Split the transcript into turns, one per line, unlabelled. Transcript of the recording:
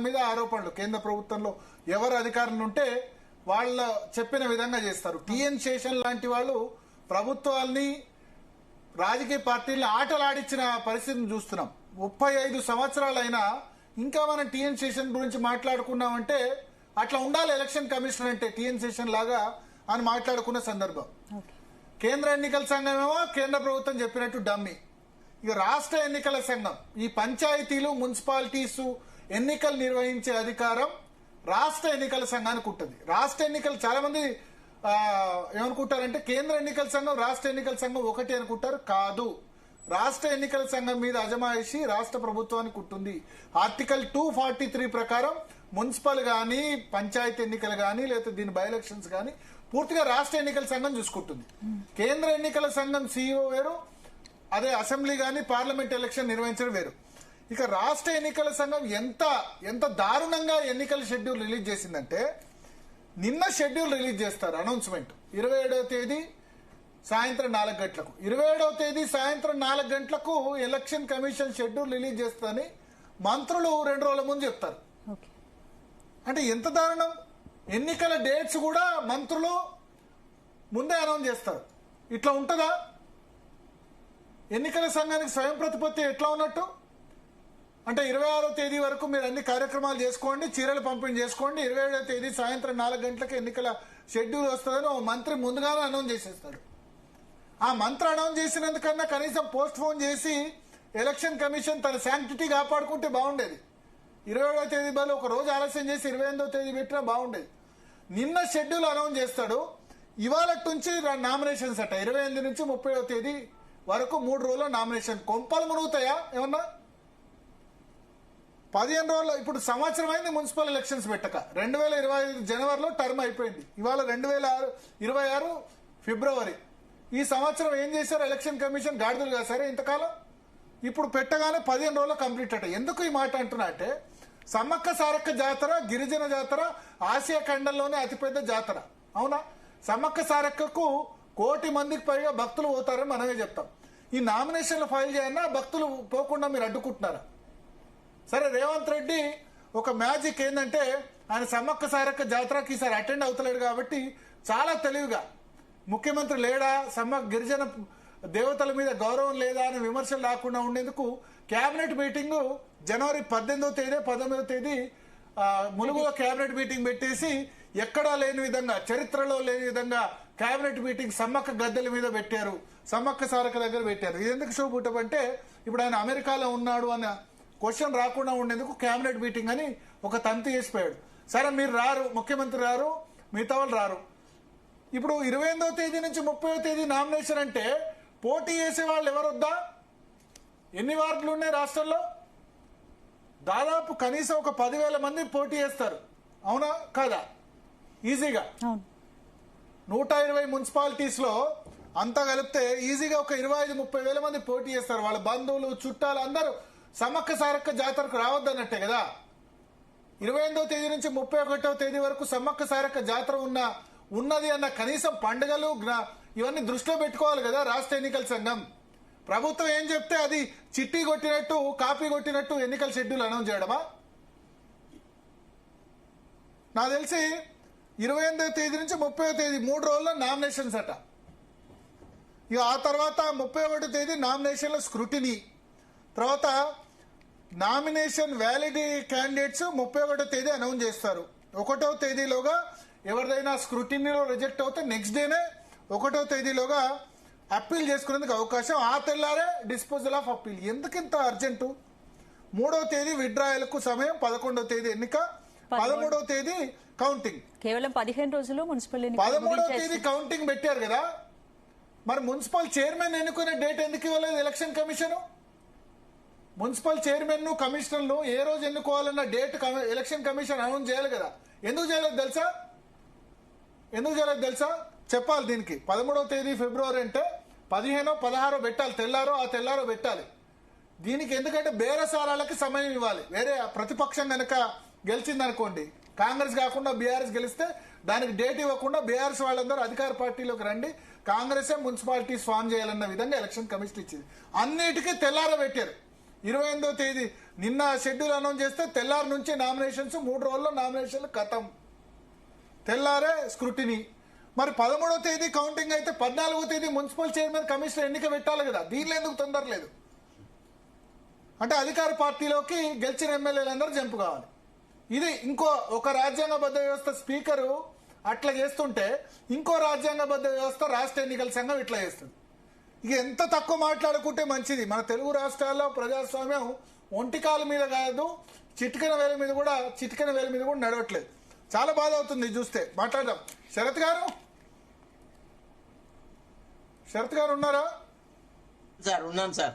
మీద ఆరోపణలు కేంద్ర ప్రభుత్వంలో ఎవరు అధికారులు ఉంటే వాళ్ళ చెప్పిన విధంగా చేస్తారు. టిఎన్ శేషన్ లాంటి వాళ్ళు ప్రభుత్వాల్ని రాజకీయ పార్టీల్ని ఆటలాడించిన పరిస్థితిని చూస్తున్నాం. 35 సంవత్సరాలైనా ఇంకా మనం టిఎన్ శేషన్ గురించి మాట్లాడుకున్నామంటే అట్లా ఉండాలి ఎలక్షన్ కమిషన్ అంటే టిఎన్ శేషన్ లాగా అని మాట్లాడుకున్న సందర్భం. కేంద్ర ఎన్నికల సంఘం ఏమో కేంద్ర ప్రభుత్వం చెప్పినట్టు డమ్మి. ఇక రాష్ట్ర ఎన్నికల సంఘం ఈ పంచాయతీలు మున్సిపాలిటీస్ ఎన్నికలు నిర్వహించే అధికారం రాష్ట్ర ఎన్నికల సంఘానికి ఉంటుంది. రాష్ట్ర ఎన్నికలు చాలా మంది ఏమనుకుంటారంటే కేంద్ర ఎన్నికల సంఘం రాష్ట్ర ఎన్నికల సంఘం ఒకటి అనుకుంటారు. కాదు, రాష్ట్ర ఎన్నికల సంఘం మీద అజమాయిషి రాష్ట్ర ప్రభుత్వానికి ఉంటుంది. ఆర్టికల్ 243 ప్రకారం మున్సిపల్ గానీ పంచాయతీ ఎన్నికలు గానీ లేదా దీని బై ఎలక్షన్స్ గానీ పూర్తిగా రాష్ట్ర ఎన్నికల సంఘం చూసుకుంటుంది. కేంద్ర ఎన్నికల సంఘం సీఈఓ వేరు, అదే అసెంబ్లీ గానీ పార్లమెంట్ ఎలక్షన్ నిర్వహించడం వేరు. ఇక రాష్ట్ర ఎన్నికల సంఘం ఎంత దారుణంగా ఎన్నికల షెడ్యూల్ రిలీజ్ చేసిందంటే నిన్న షెడ్యూల్ రిలీజ్ చేస్తారు అనౌన్స్మెంట్ 27వ తేదీ సాయంత్రం 4 గంటలకు. 27వ తేదీ సాయంత్రం 4 గంటలకు ఎలక్షన్ కమిషన్ షెడ్యూల్ రిలీజ్ చేస్తుందని మంత్రులు 2 రోజుల ముందు చెప్తారు. అంటే ఎంత దారుణం! ఎన్నికల డేట్స్ కూడా మంత్రులు ముందే అనౌన్స్ చేస్తారు. ఇట్లా ఉంటుందా? ఎన్నికల సంఘానికి స్వయం ప్రతిపత్తి ఎట్లా ఉన్నట్టు? అంటే 26వ తేదీ వరకు మీరు అన్ని కార్యక్రమాలు చేసుకోండి, చీరలు పంపిణీ చేసుకోండి, 27వ తేదీ సాయంత్రం 4 గంటలకు ఎన్నికల షెడ్యూల్ వస్తుందని ఓ మంత్రి ముందుగానే అనౌన్స్ చేసేస్తాడు. ఆ మంత్రి అనౌన్స్ చేసినందుకన్నా కనీసం పోస్ట్ పోన్ చేసి ఎలక్షన్ కమిషన్ తన శాంక్టిటీ కాపాడుకుంటే బాగుండేది. 27వ తేదీ బదులు ఒక రోజు ఆలస్యం చేసి 28వ తేదీ పెట్టినా బాగుండేది. నిన్న షెడ్యూల్ అనౌన్స్ చేస్తాడు. ఇవాళ నుంచి నామినేషన్స్ అట 28 నుంచి 30వ తేదీ వరకు 3 రోజుల్లో నామినేషన్. కొంపలు మునుగుతాయా ఏమన్నా? 15 రోజుల్లో ఇప్పుడు సంవత్సరం అయింది మున్సిపల్ ఎలక్షన్స్ పెట్టక. 2025 జనవరిలో టర్మ్ అయిపోయింది. ఇవాళ 2026 ఫిబ్రవరి. ఈ సంవత్సరం ఏం చేశారు ఎలక్షన్ కమిషన్? గాడిదలు కాసారే ఇంతకాలం. ఇప్పుడు పెట్టగానే 15 రోజుల్లో కంప్లీట్ అట. ఎందుకు ఈ మాట అంటున్నా అంటే సమ్మక్క సారక్క జాతర గిరిజన జాతర ఆసియా ఖండంలోనే అతిపెద్ద జాతర. అవునా? సమ్మక్క సారక్కకు 1 కోటి మందికి పైగా భక్తులు పోతారని మనమే చెప్తాం. ఈ నామినేషన్లు ఫైల్ చేయన్నా భక్తులు పోకుండా మీరు అడ్డుకుంటున్నారా? సరే, రేవంత్ రెడ్డి ఒక మ్యాజిక్ ఏంటంటే ఆయన సమ్మక్క సారక్క జాతరకి ఈసారి అటెండ్ అవుతలేడు కాబట్టి చాలా తెలివిగా ముఖ్యమంత్రి లేడా, గిరిజన దేవతల మీద గౌరవం లేదా అని విమర్శలు రాకుండా ఉండేందుకు కేబినెట్ మీటింగ్ జనవరి 18వ తేదీ 19వ తేదీ ములుగులో కేబినెట్ మీటింగ్ పెట్టేసి ఎక్కడా లేని విధంగా చరిత్రలో లేని విధంగా కేబినెట్ మీటింగ్ సమ్మక్క గద్దెల మీద పెట్టారు, సమ్మక్క సారక్క దగ్గర పెట్టారు. ఇది ఎందుకు షో పుట్టమంటే ఇప్పుడు ఆయన అమెరికాలో ఉన్నాడు అన్న క్వశ్చన్ రాకుండా ఉండేందుకు కేబినెట్ మీటింగ్ అని ఒక తంతు చేసిపోయాడు. సరే, మీరు రారు, ముఖ్యమంత్రి రారు, మిగతా వాళ్ళు రారు. ఇప్పుడు 28వ తేదీ నుంచి 30వ తేదీ నామినేషన్ అంటే పోటీ చేసే వాళ్ళు ఎవరు వద్దా? ఎన్ని వార్డులు ఉన్నాయి రాష్ట్రంలో? దాదాపు కనీసం ఒక 10,000 మంది పోటీ చేస్తారు. అవునా కాదా? ఈజీగా 120 మున్సిపాలిటీస్ లో అంతా కలిపితే ఈజీగా ఒక 25-30 వేల మంది పోటీ చేస్తారు. వాళ్ళ బంధువులు చుట్టాలు అందరూ సమ్మక్క సారక్క జాతరకు రావద్దన్నట్టే కదా. 28వ తేదీ నుంచి 31వ తేదీ వరకు సమ్మక్క సారక్క జాతర ఉన్నది అన్న కనీసం పండుగలు ఇవన్నీ దృష్టిలో పెట్టుకోవాలి కదా రాష్ట్ర ఎన్నికల సంఘం. ప్రభుత్వం ఏం చెప్తే అది చిట్టి కొట్టినట్టు కాపీ కొట్టినట్టు ఎన్నికల షెడ్యూల్ అనౌన్స్ చేయడమా? నాకు తెలిసి 28వ తేదీ నుంచి 30వ తేదీ 3 రోజుల్లో నామినేషన్స్ అట. ఇక ఆ తర్వాత 31వ తేదీ నామినేషన్ల స్క్రూటినీ, తర్వాత నామినేషన్ వ్యాలిడిటీ క్యాండిడేట్స్ 31వ తేదీ అనౌన్స్ చేస్తారు. 1వ తేదీలోగా ఎవరిదైనా స్క్రూటినీలో రిజెక్ట్ అవుతే నెక్స్ట్ డేనే 1వ తేదీలోగా అప్పీల్ చేసుకునేందుకు అవకాశం. ఆ తెల్లారే డిస్పోజల్ ఆఫ్ అప్పీల్. ఎందుకు ఇంత అర్జెంటు? 3వ తేదీ విత్డ్రాయల్కు సమయం, 11వ తేదీ ఎన్నిక, 13వ తేదీ కౌంటింగ్.
కేవలం 15 రోజులు మున్సిపల్
13వ తేదీ కౌంటింగ్ పెట్టారు కదా. మరి మున్సిపల్ చైర్మన్ ఎన్నుకునే డేట్ ఎందుకు ఇవ్వలేదు ఎలక్షన్ కమిషన్? మున్సిపల్ చైర్మన్ ను కమిషనర్లు ఏ రోజు ఎన్నుకోవాలన్న డేట్ ఎలక్షన్ కమిషన్ అనౌన్స్ చేయాలి కదా. ఎందుకు చేయలేదు తెలుసా? చెప్పాలి. దీనికి 13వ తేదీ ఫిబ్రవరి అంటే 15, 16 పెట్టాలి. తెల్లారో పెట్టాలి. దీనికి ఎందుకంటే బేరసారాలకి సమయం ఇవ్వాలి. వేరే ప్రతిపక్షం కనుక గెలిచిందనుకోండి, కాంగ్రెస్ కాకుండా బీఆర్ఎస్ గెలిస్తే దానికి డేట్ ఇవ్వకుండా బీఆర్ఎస్ వాళ్ళందరూ అధికార పార్టీలోకి రండి, కాంగ్రెసే మున్సిపాలిటీస్ ఫామ్ చేయాలన్న విధంగా ఎలక్షన్ కమిషన్ ఇచ్చింది. అన్నిటికీ తెల్లార పెట్టారు. 28వ తేదీ నిన్న షెడ్యూల్ అనౌన్స్ చేస్తే తెల్లారి నుంచి నామినేషన్స్ 3 రోజుల్లో నామినేషన్లు ఖతం, తెల్లారే స్క్రూటినీ. మరి 13వ తేదీ కౌంటింగ్ అయితే 14వ తేదీ మున్సిపల్ చైర్మన్ కమిషనర్ ఎన్నిక పెట్టాలి కదా, దీనిలో ఎందుకు తొందర లేదు? అంటే అధికార పార్టీలోకి గెలిచిన ఎమ్మెల్యేలందరూ జంపు కావాలి. ఇది ఇంకో ఒక రాజ్యాంగబద్ధ వ్యవస్థ స్పీకరు అట్లా చేస్తుంటే ఇంకో రాజ్యాంగబద్ధ వ్యవస్థ రాష్ట్ర ఎన్నికల సంఘం ఇట్లా చేస్తుంది. ఇక ఎంత తక్కువ మాట్లాడుకుంటే మంచిది. మన తెలుగు రాష్ట్రాల్లో ప్రజాస్వామ్యం ఒంటికాల మీద కాదు, చిటికెన వేల మీద కూడా నడవట్లేదు. చాలా బాధ అవుతుంది చూస్తే. మాట్లాడదాం. శరత్ గారు ఉన్నారా?
సార్ ఉన్నాను సార్.